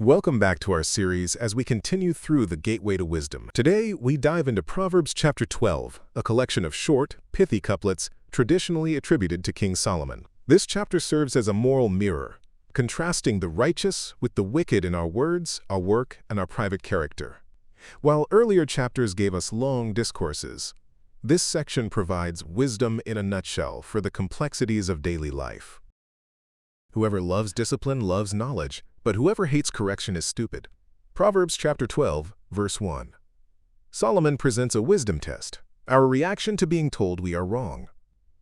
Welcome back to our series as we continue through the Gateway to Wisdom. Today, we dive into Proverbs chapter 12, a collection of short, pithy couplets traditionally attributed to King Solomon. This chapter serves as a moral mirror, contrasting the righteous with the wicked in our words, our work, and our private character. While earlier chapters gave us long discourses, this section provides wisdom in a nutshell for the complexities of daily life. Whoever loves discipline loves knowledge, but whoever hates correction is stupid. Proverbs chapter 12, verse 1. Solomon presents a wisdom test, our reaction to being told we are wrong.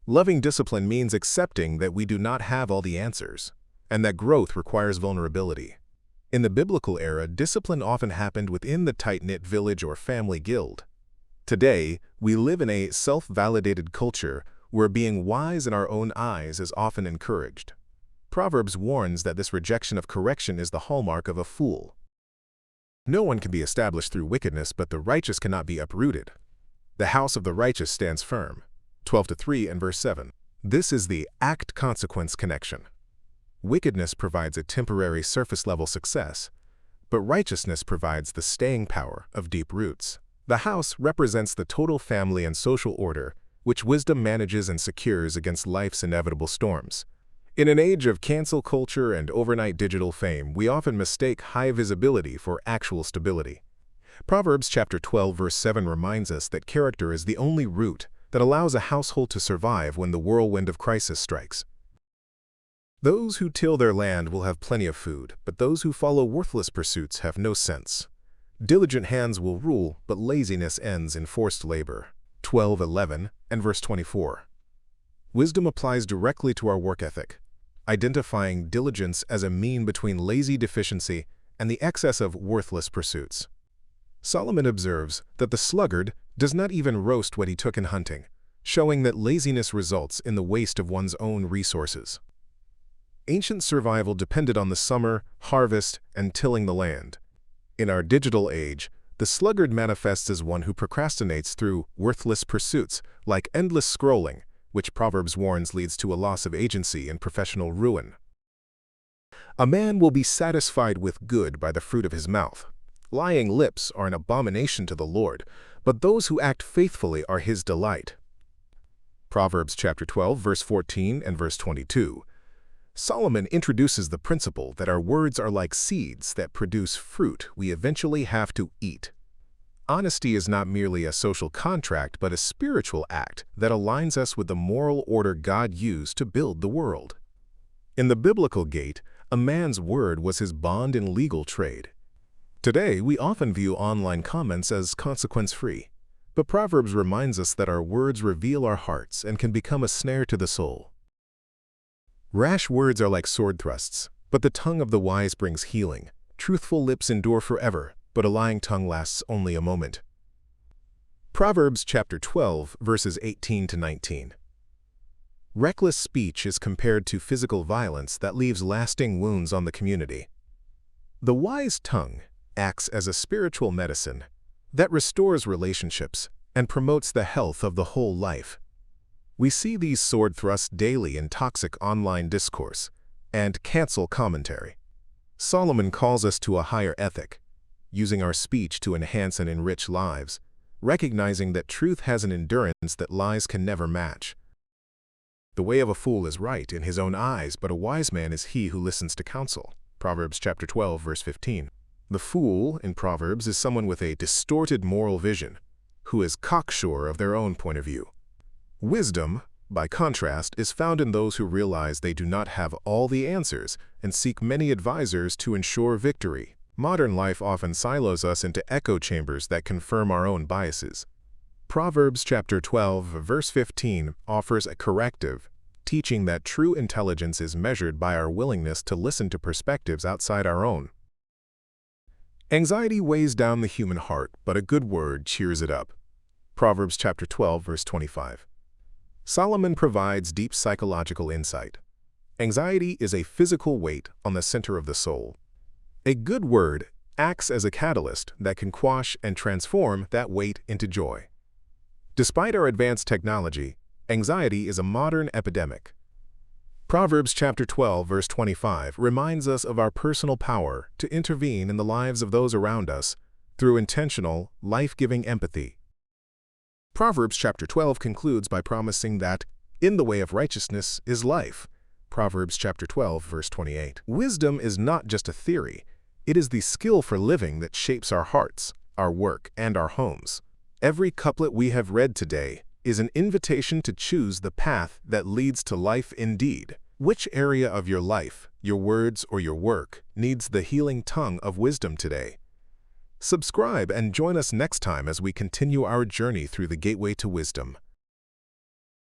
Loving discipline means accepting that we do not have all the answers, and that growth requires vulnerability. In the biblical era, discipline often happened within the tight-knit village or family guild. Today, we live in a self-validated culture where being wise in our own eyes is often encouraged. Proverbs warns that this rejection of correction is the hallmark of a fool. No one can be established through wickedness, but the righteous cannot be uprooted. The house of the righteous stands firm. 12-3 and verse 7. This is the act-consequence connection. Wickedness provides a temporary surface-level success, but righteousness provides the staying power of deep roots. The house represents the total family and social order, which wisdom manages and secures against life's inevitable storms. In an age of cancel culture and overnight digital fame, we often mistake high visibility for actual stability. Proverbs chapter 12 verse 7 reminds us that character is the only root that allows a household to survive when the whirlwind of crisis strikes. Those who till their land will have plenty of food, but those who follow worthless pursuits have no sense. Diligent hands will rule, but laziness ends in forced labor. 12:11 and verse 24. Wisdom applies directly to our work ethic, identifying diligence as a mean between lazy deficiency and the excess of worthless pursuits. Solomon observes that the sluggard does not even roast what he took in hunting, showing that laziness results in the waste of one's own resources. Ancient survival depended on the summer, harvest, and tilling the land. In our digital age, the sluggard manifests as one who procrastinates through worthless pursuits, like endless scrolling, which Proverbs warns leads to a loss of agency and professional ruin. A man will be satisfied with good by the fruit of his mouth. Lying lips are an abomination to the Lord, but those who act faithfully are his delight. Proverbs chapter 12, verse 14 and verse 22. Solomon introduces the principle that our words are like seeds that produce fruit we eventually have to eat. Honesty is not merely a social contract, but a spiritual act that aligns us with the moral order God used to build the world. In the biblical gate, a man's word was his bond in legal trade. Today, we often view online comments as consequence-free, but Proverbs reminds us that our words reveal our hearts and can become a snare to the soul. Rash words are like sword thrusts, but the tongue of the wise brings healing. Truthful lips endure forever, but a lying tongue lasts only a moment. Proverbs chapter 12, verses 18-19. Reckless speech is compared to physical violence that leaves lasting wounds on the community. The wise tongue acts as a spiritual medicine that restores relationships and promotes the health of the whole life. We see these sword thrusts daily in toxic online discourse and cancel commentary. Solomon calls us to a higher ethic, using our speech to enhance and enrich lives, recognizing that truth has an endurance that lies can never match. The way of a fool is right in his own eyes, but a wise man is he who listens to counsel. Proverbs chapter 12, verse 15. The fool, in Proverbs, is someone with a distorted moral vision, who is cocksure of their own point of view. Wisdom, by contrast, is found in those who realize they do not have all the answers and seek many advisors to ensure victory. Modern life often silos us into echo chambers that confirm our own biases. Proverbs chapter 12, verse 15 offers a corrective, teaching that true intelligence is measured by our willingness to listen to perspectives outside our own. Anxiety weighs down the human heart, but a good word cheers it up. Proverbs chapter 12, verse 25. Solomon provides deep psychological insight. Anxiety is a physical weight on the center of the soul. A good word acts as a catalyst that can quash and transform that weight into joy. Despite our advanced technology, anxiety is a modern epidemic. Proverbs chapter 12, verse 25 reminds us of our personal power to intervene in the lives of those around us through intentional, life-giving empathy. Proverbs chapter 12 concludes by promising that, "In the way of righteousness is life." Proverbs chapter 12, verse 28. Wisdom is not just a theory. It is the skill for living that shapes our hearts, our work, and our homes. Every couplet we have read today is an invitation to choose the path that leads to life indeed. Which area of your life, your words, or your work needs the healing tongue of wisdom today? Subscribe and join us next time as we continue our journey through the gateway to wisdom.